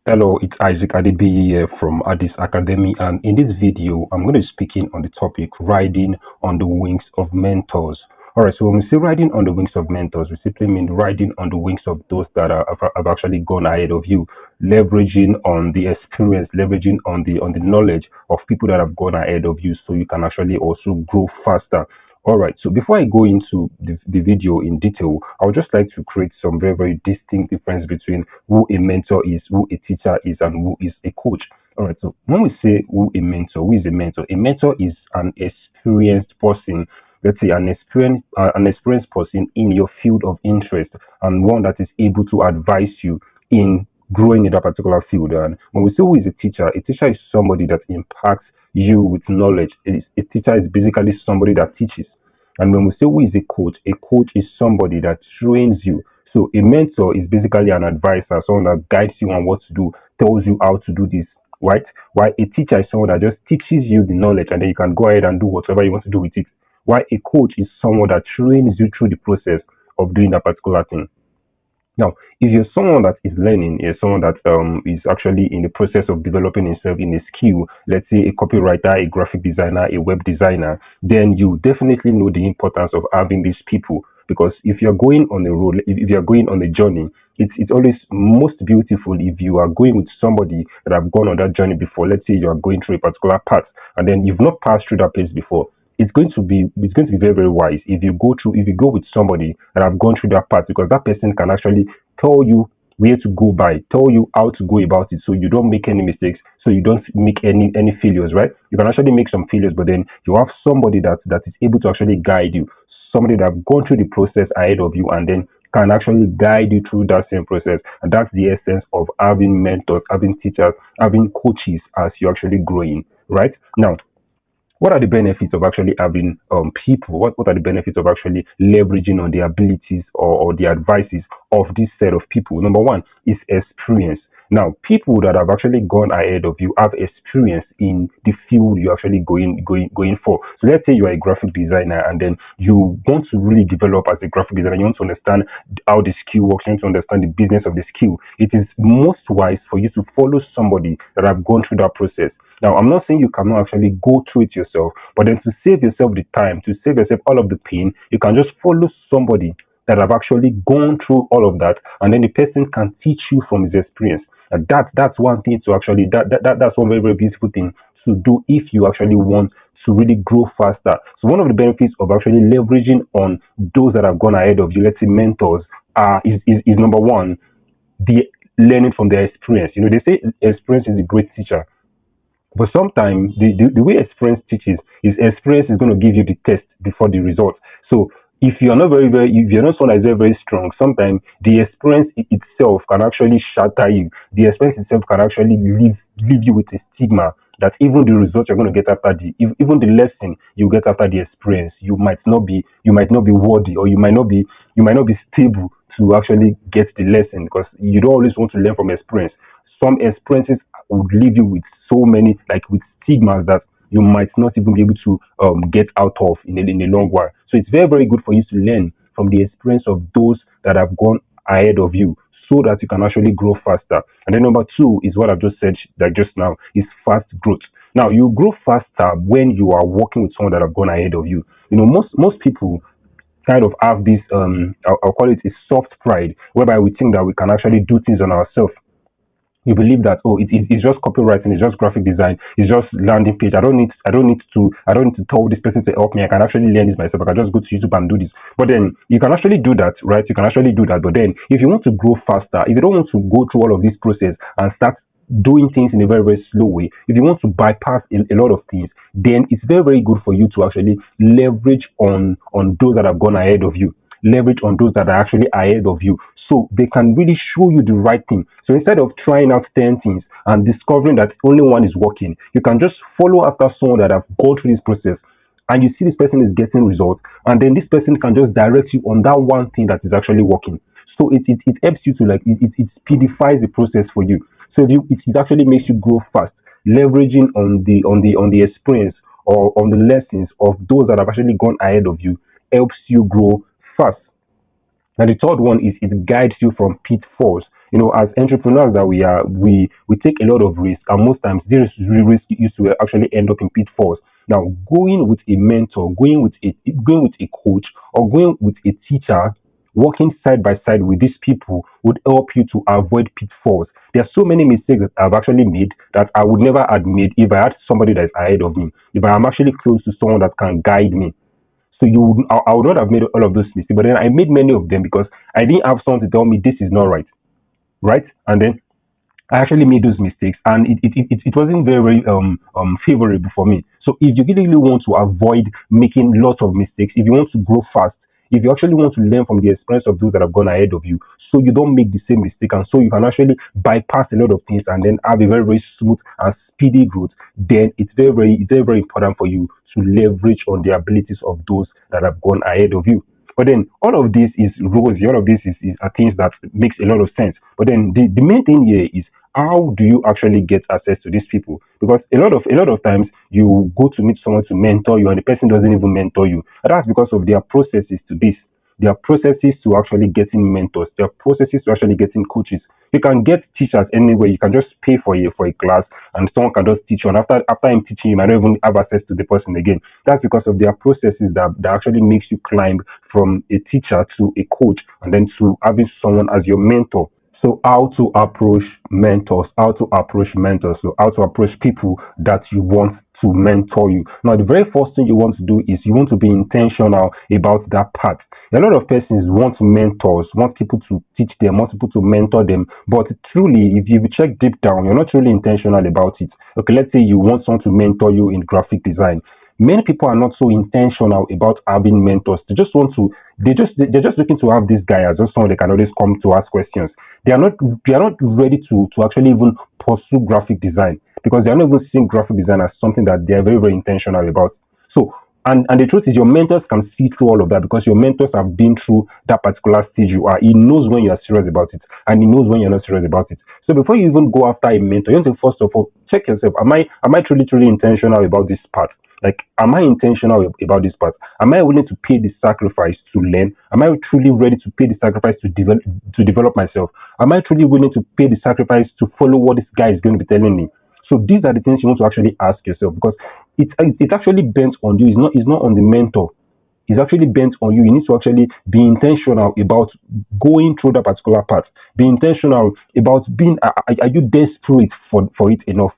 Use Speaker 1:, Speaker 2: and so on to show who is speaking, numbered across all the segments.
Speaker 1: Hello, it's Isaac Adebiyi here from Addis Academy, and in this video, I'm going to be speaking on the topic riding on the wings of mentors. All right, so when we say riding on the wings of mentors, we simply mean riding on the wings of those that have actually gone ahead of you, leveraging on the experience, leveraging on the knowledge of people that have gone ahead of you, so you can actually also grow faster. All right, so before I go into the video in detail, I would just like to create some very distinct difference between who a mentor is, who a teacher is, and who is a coach. All right, so when we say who is a mentor? A mentor is an experienced person, let's say an experienced person in your field of interest, and one that is able to advise you in growing in that particular field. And when we say who is a teacher is somebody that impacts you with knowledge. A teacher is basically somebody that teaches. And when we say who is a coach is somebody that trains you. So a mentor is basically an advisor, someone that guides you on what to do, tells you how to do this, right? While a teacher is someone that just teaches you the knowledge and then you can go ahead and do whatever you want to do with it. While a coach is someone that trains you through the process of doing that particular thing. Now, if you're someone that is learning, you're someone that is actually in the process of developing himself in a skill, let's say a copywriter, a graphic designer, a web designer, then you definitely know the importance of having these people. Because if you're going on a road, if you're going on a journey, it's always most beautiful if you are going with somebody that have gone on that journey before. Let's say you are going through a particular path and then you've not passed through that place before. It's going to be very wise if you go with somebody that have gone through that path, because that person can actually tell you where to go by, tell you how to go about it, so you don't make any mistakes, so you don't make any failures, right? You can actually make some failures, but then you have somebody that is able to actually guide you, somebody that have gone through the process ahead of you, and then can actually guide you through that same process. And that's the essence of having mentors, having teachers, having coaches as you're actually growing, right? Now, what are the benefits of actually having people? What are the benefits of actually leveraging on the abilities or the advices of this set of people? Number one is experience. Now, people that have actually gone ahead of you have experience in the field you're actually going for. So let's say you are a graphic designer and then you want to really develop as a graphic designer. You want to understand how the skill works. You want to understand the business of the skill. It is most wise for you to follow somebody that have gone through that process. Now, I'm not saying you cannot actually go through it yourself, but then to save yourself the time, to save yourself all of the pain, you can just follow somebody that have actually gone through all of that, and then the person can teach you from his experience. And that's one thing to actually that's one very beautiful thing to do if you actually want to really grow faster. So one of the benefits of actually leveraging on those that have gone ahead of you, let's say mentors, is number one, the learning from their experience. You know, they say experience is a great teacher. But sometimes the way experience teaches is experience is going to give you the test before the result. So if you're not if you're not someone that is very strong, sometimes the experience itself can actually shatter you. The experience itself can actually leave you with a stigma that even the result you're going to get after even the lesson you get after the experience, you might not be worthy, or you might not be stable to actually get the lesson, because you don't always want to learn from experience. Some experiences would leave you with so many, like with stigmas that you might not even be able to get out of in a long while. So it's very good for you to learn from the experience of those that have gone ahead of you, so that you can actually grow faster. And then number two is what I've just said, like just now, is fast growth. Now, you grow faster when you are working with someone that have gone ahead of you. You know, most people kind of have this I'll call it a soft pride, whereby we think that we can actually do things on ourselves. You believe that, oh, it's just copywriting, it's just graphic design, it's just landing page. I don't need to tell this person to help me. I can actually learn this myself. I can just go to YouTube and do this. But then you can actually do that, right? You can actually do that. But then if you want to grow faster, if you don't want to go through all of this process and start doing things in a very slow way, if you want to bypass a lot of things, then it's very good for you to actually leverage on those that have gone ahead of you, leverage on those that are actually ahead of you, so they can really show you the right thing. So instead of trying out 10 things and discovering that only one is working, you can just follow after someone that have gone through this process, and you see this person is getting results, and then this person can just direct you on that one thing that is actually working. So it helps you to, like, it speedifies the process for you. So it actually makes you grow fast, leveraging on the experience or on the lessons of those that have actually gone ahead of you helps you grow fast. And the third one is it guides you from pitfalls. As entrepreneurs that we are, we take a lot of risk, and most times this risk used to actually end up in pitfalls. Now, going with a mentor, going with a coach, or going with a teacher, working side by side with these people would help you to avoid pitfalls. There are so many mistakes that I've actually made that I would never have made if I had somebody that is ahead of me. If I am actually close to someone that can guide me. So I would not have made all of those mistakes, but then I made many of them because I didn't have someone to tell me this is not right, right? And then I actually made those mistakes, and it wasn't very favorable for me. So if you really want to avoid making lots of mistakes, if you want to grow fast, if you actually want to learn from the experience of those that have gone ahead of you, so you don't make the same mistake, and so you can actually bypass a lot of things and then have a very smooth and speedy growth, then it's very important for you to leverage on the abilities of those that have gone ahead of you. But then all of this is rosy, all of this is are things that makes a lot of sense. But then the main thing here is, how do you actually get access to these people? Because a lot of times you go to meet someone to mentor you and the person doesn't even mentor you. And that's because of their processes to this. There are processes to actually getting mentors. There are processes to actually getting coaches. You can get teachers anywhere. You can just pay for a class, and someone can just teach you. And after him teaching you, might not even have access to the person again. That's because of their processes that actually makes you climb from a teacher to a coach, and then to having someone as your mentor. So how to approach mentors, how to approach mentors, so how to approach people that you want to mentor you. Now, the very first thing you want to do is you want to be intentional about that part. A lot of persons want mentors, want people to teach them, want people to mentor them, but truly, if you check deep down, you're not really intentional about it. Okay, let's say you want someone to mentor you in graphic design. Many people are not so intentional about having mentors. They're just looking to have this guy as just someone they can always come to ask questions. They are not ready to actually even pursue graphic design, because they are not even seeing graphic design as something that they are very intentional about. So, and the truth is, your mentors can see through all of that, because your mentors have been through that particular stage you are. He knows when you are serious about it, and he knows when you're not serious about it. So before you even go after a mentor, you have to first of all check yourself. Am I truly intentional about this part? Like, am I intentional about this part? Am I willing to pay the sacrifice to learn? Am I truly ready to pay the sacrifice to develop myself? Am I truly willing to pay the sacrifice to follow what this guy is going to be telling me? So these are the things you want to actually ask yourself, because it's actually bent on you. It's not on the mentor. It's actually bent on you. You need to actually be intentional about going through that particular part. Be intentional about being. Are you desperate for it enough?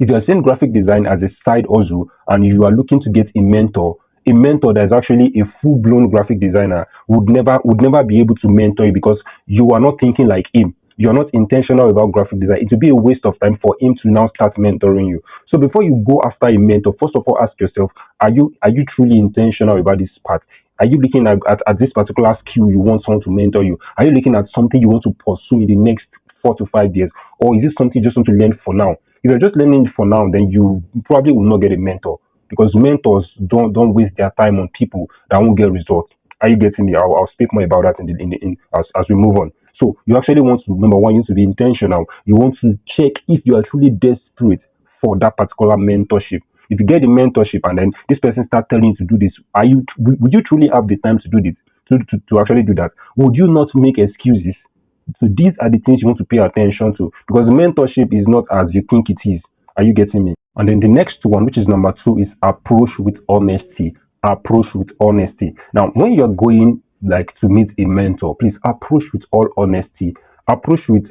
Speaker 1: If you are seeing graphic design as a side hustle and you are looking to get a mentor that is actually a full blown graphic designer would never be able to mentor you, because you are not thinking like him. You are not intentional about graphic design. It will be a waste of time for him to now start mentoring you. So before you go after a mentor, first of all, ask yourself: Are you truly intentional about this part? Are you looking at this particular skill you want someone to mentor you? Are you looking at something you want to pursue in the next 4 to 5 years, or is this something you just want to learn for now? If you're just learning for now, then you probably will not get a mentor, because mentors don't waste their time on people that won't get results. Are you getting me? I'll speak more about that as we move on. So you actually want to, number one, you need to be intentional. You want to check if you are truly desperate for that particular mentorship. If you get the mentorship and then this person start telling you to do this, would you truly have the time to do this, to actually do that? Would you not make excuses? So these are the things you want to pay attention to, because mentorship is not as you think it is. Are you getting me? And then the next one, which is number two, is approach with honesty. Approach with honesty. Now, when you're going like to meet a mentor, please approach with all honesty. Approach with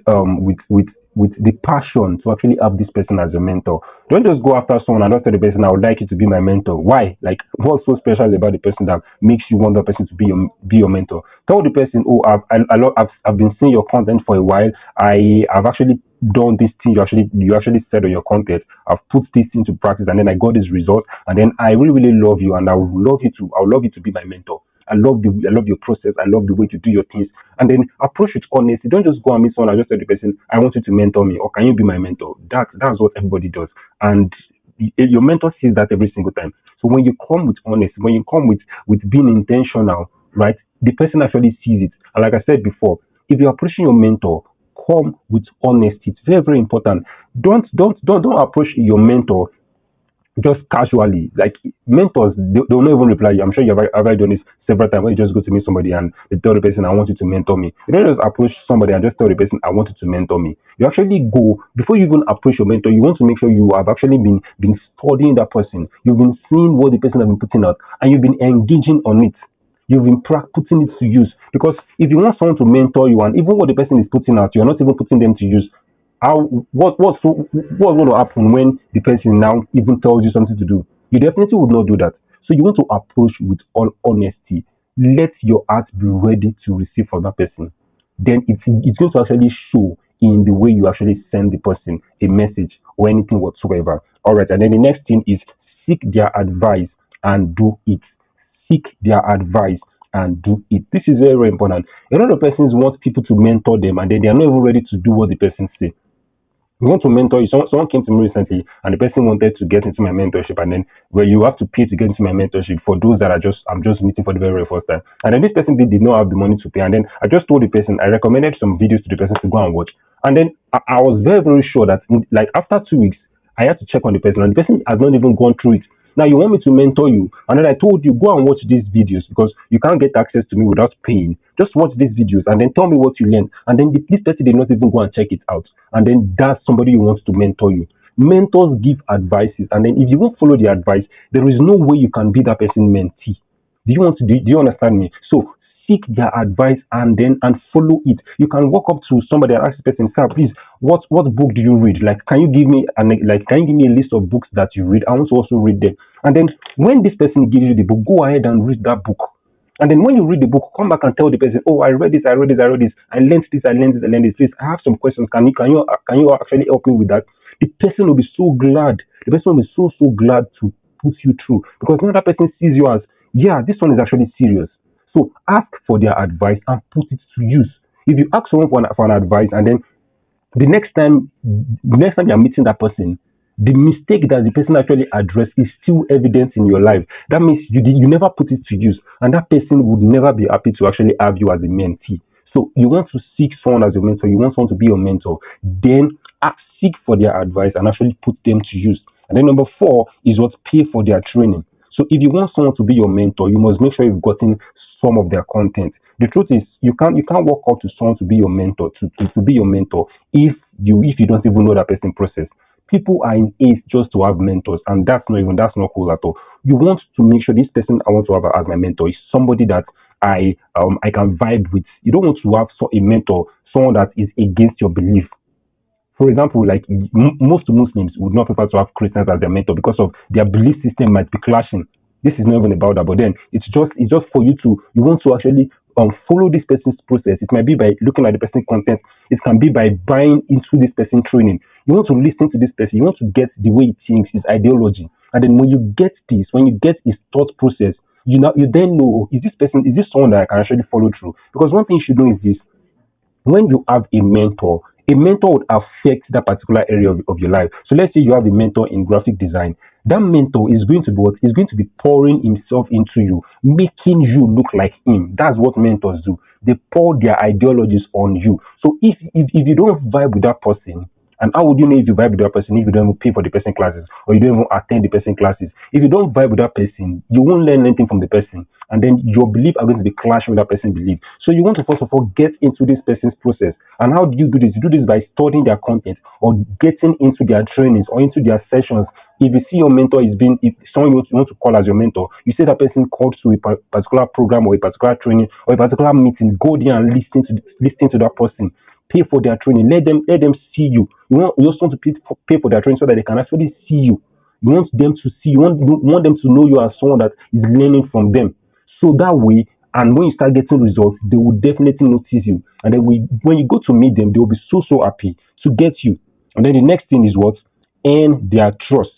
Speaker 1: the passion to actually have this person as your mentor. Don't just go after someone and not tell the person, I would like you to be my mentor. Why? Like, what's so special about the person that makes you want that person to be your mentor? Tell the person, oh, I've been seeing your content for a while. I've actually done this thing you actually said on your content. I've put this into practice, and then I got this result, and then I really love you, and I would love you to be my mentor. I love your process. I love the way you do your things. And then approach with honesty. Don't just go and meet someone and just tell the person, I want you to mentor me, or can you be my mentor? That's what everybody does. And your mentor sees that every single time. So when you come with honesty, when you come with being intentional, right, the person actually sees it. And like I said before, if you're approaching your mentor, come with honesty. It's very important. Don't approach your mentor just casually. Like mentors, they will not even reply you. I'm sure have already done this several times when you just go to meet somebody and they tell the person, I want you to mentor me. You don't just approach somebody and just tell the person, I want you to mentor me. You actually go, before you even approach your mentor, you want to make sure you have actually been studying that person. You've been seeing what the person has been putting out and you've been engaging on it. You've been putting it to use. Because if you want someone to mentor you and even what the person is putting out, you're not even putting them to use, how what's going to happen when the person now even tells you something to do? You definitely would not do that. So you want to approach with all honesty. Let your heart be ready to receive from that person. Then it's going to actually show in the way you actually send the person a message or anything whatsoever. All right, and then the next thing is seek their advice and do it. Seek their advice and do it. This is very, very important. A lot of persons want people to mentor them and then they are not even ready to do what the person says. You want to mentor you. Someone came to me recently and the person wanted to get into my mentorship and then where you have to pay to get into my mentorship for those that I'm just meeting for the very, very first time. And then this person did not have the money to pay. And then I just told the person, I recommended some videos to the person to go and watch. And then I was very, very sure that like after 2 weeks, I had to check on the person and the person has not even gone through it. Now you want me to mentor you, and then I told you go and watch these videos because you can't get access to me without paying. Just watch these videos and then tell me what you learned. And then this person did not even go and check it out. And then that's somebody who wants to mentor you. Mentors give advices, and then if you won't follow the advice, there is no way you can be that person mentee. Do you understand me? So seek their advice and then and follow it. You can walk up to somebody and ask the person, sir, please, what book do you read? Like, can you give me a list of books that you read? I want to also read them. And then when this person gives you the book, go ahead and read that book. And then when you read the book, come back and tell the person, oh, I read this, I read this, I read this, I learned this, I learned this, I learned this. Please, I have some questions. Can you actually help me with that? The person will be so glad. The person will be so glad to put you through because now that person sees you as, yeah, this one is actually serious. So ask for their advice and put it to use. If you ask someone for an advice and then the next time you're meeting that person, the mistake that the person actually addressed is still evident in your life. That means you never put it to use, and that person would never be happy to actually have you as a mentee. So you want to seek someone as your mentor. You want someone to be your mentor. Then seek for their advice and actually put them to use. And then number four is what pay for their training. So if you want someone to be your mentor, you must make sure you've gotten some of their content. The truth is you can't walk up to someone to be your mentor to be your mentor if you don't even know that person process. People are in it just to have mentors, and that's not cool at all. You want to make sure this person I want to have as my mentor is somebody that I can vibe with. You don't want to have a mentor, someone that is against your belief. For example, like most Muslims would not prefer to have Christians as their mentor because of their belief system might be clashing. This is not even about that, but then it's just for you want to actually follow this person's process. It might be by looking at the person's content. It can be by buying into this person's training. You want to listen to this person. You want to get the way he thinks, his ideology, and then when you get his thought process, you then know, is this someone that I can actually follow through? Because one thing you should know is this: when you have a mentor would affect that particular area of your life. So let's say you have a mentor in graphic design. That mentor is going to be what? Is going to be pouring himself into you, making you look like him. That's what mentors do. They pour their ideologies on you. So if you don't vibe with that person, and how would you know if you vibe with that person if you don't even pay for the person classes or you don't even attend the person classes? If you don't vibe with that person, you won't learn anything from the person, and then your belief are going to be clashing with that person's belief. So you want to first of all get into this person's process. And how do you do this? You do this by studying their content or getting into their trainings or into their sessions. If you see your mentor if someone you want to call as your mentor, you see that person called to a particular program or a particular training or a particular meeting, go there and listen to that person. Pay for their training. Let them see you. You also want to pay for their training so that they can actually see you. You want them to see. You want them to know you as someone that is learning from them. So that way, and when you start getting results, they will definitely notice you. And then when you go to meet them, they will be so happy to get you. And then the next thing is what? Earn their trust.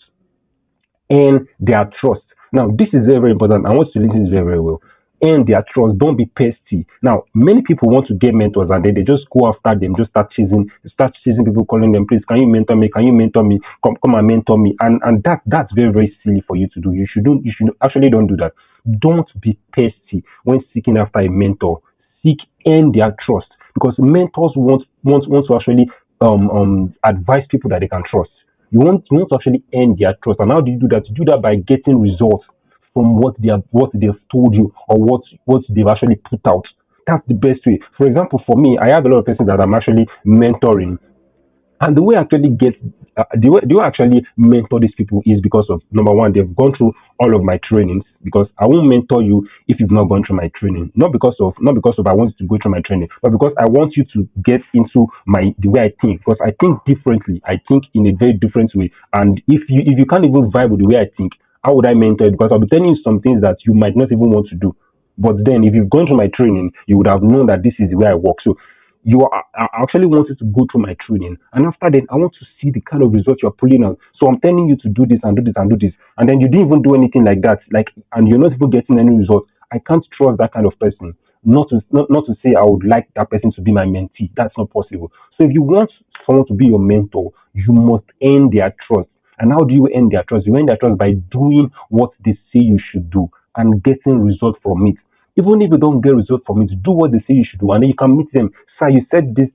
Speaker 1: Earn their trust. Now, this is very, very important. I want you to listen to this very, very well. Earn their trust. Don't be pesty. Now, many people want to get mentors and then they just go after them, just start chasing people, calling them, please, can you mentor me? Can you mentor me? Come and mentor me. And that's very, very silly for you to do. You should actually don't do that. Don't be pesty when seeking after a mentor. Seek earn their trust because mentors want to actually advise people that they can trust. You want to actually earn their trust. And how do you do that? You do that by getting results from what they've told you, or what they've actually put out. That's the best way. For example, for me, I have a lot of persons that I'm actually mentoring, and the way I actually get the way I actually mentor these people is because of, number one, they've gone through all of my trainings. Because I won't mentor you if you've not gone through my training. Not because of I want you to go through my training, but because I want you to get into my the way I think. Because I think differently. I think in a very different way. And if you can't even vibe with the way I think, how would I mentor you? Because I'll be telling you some things that you might not even want to do. But then, if you've gone through my training, you would have known that this is the way I work. So I actually want you to go through my training, and after that, I want to see the kind of results you're pulling out. So I'm telling you to do this and do this and do this, and then you didn't even do anything like that, and you're not even getting any results. I can't trust that kind of person. Not to say I would like that person to be my mentee. That's not possible. So if you want someone to be your mentor, you must earn their trust. And how do you earn their trust? You earn their trust by doing what they say you should do and getting results from it. Even if you don't get results from it, do what they say you should do, and then you can meet them. Sir, you said this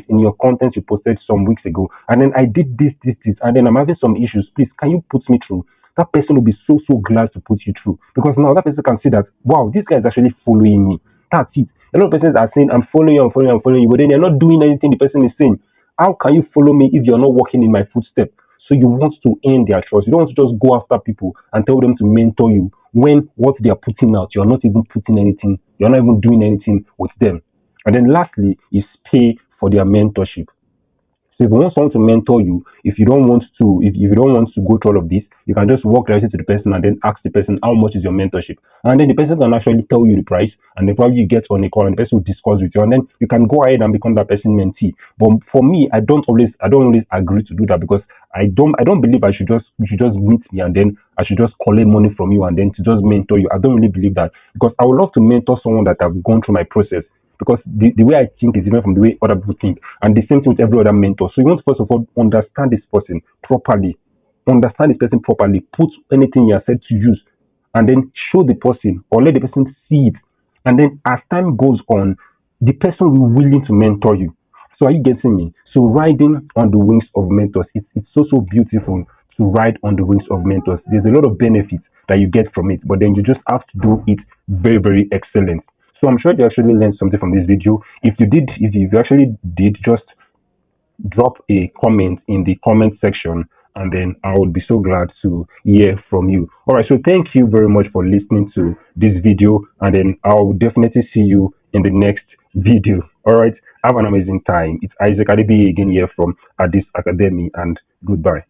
Speaker 1: in your content you posted some weeks ago, and then I did this, and then I'm having some issues. Please, can you put me through? That person will be so glad to put you through, because now that person can see that, wow, this guy is actually following me. That's it. A lot of persons are saying, I'm following you, I'm following you, but then they're not doing anything the person is saying. How can you follow me if you're not walking in my footsteps? So you want to earn their trust. You don't want to just go after people and tell them to mentor you when what they are putting out, you're not even putting anything, you're not even doing anything with them. And then lastly is pay for their mentorship. So if you want someone to mentor you, if you don't want to go through all of this, you can just walk directly to the person and then ask the person how much is your mentorship. And then the person can actually tell you the price, and then probably you get on a call and the person will discuss with you, and then you can go ahead and become that person mentee. But for me, I don't always agree to do that, because I don't believe you should just meet me and then I should just collect money from you and then to just mentor you. I don't really believe that, because I would love to mentor someone that have gone through my process, because the way I think is different from the way other people think. And the same thing with every other mentor. So you want to first of all understand this person properly. Understand this person properly. Put anything you are said to use, and then show the person or let the person see it. And then as time goes on, the person will be willing to mentor you. So are you getting me? So riding on the wings of mentors, it's so beautiful to ride on the wings of mentors. There's a lot of benefits that you get from it, but then you just have to do it very excellent. So I'm sure you actually learned something from this video. If you actually did, just drop a comment in the comment section, and then I would be so glad to hear from you. All right, so thank you very much for listening to this video, and then I'll definitely see you in the next video. All right, have an amazing time. It's Isaac Adebi again here from Addis Academy, and goodbye.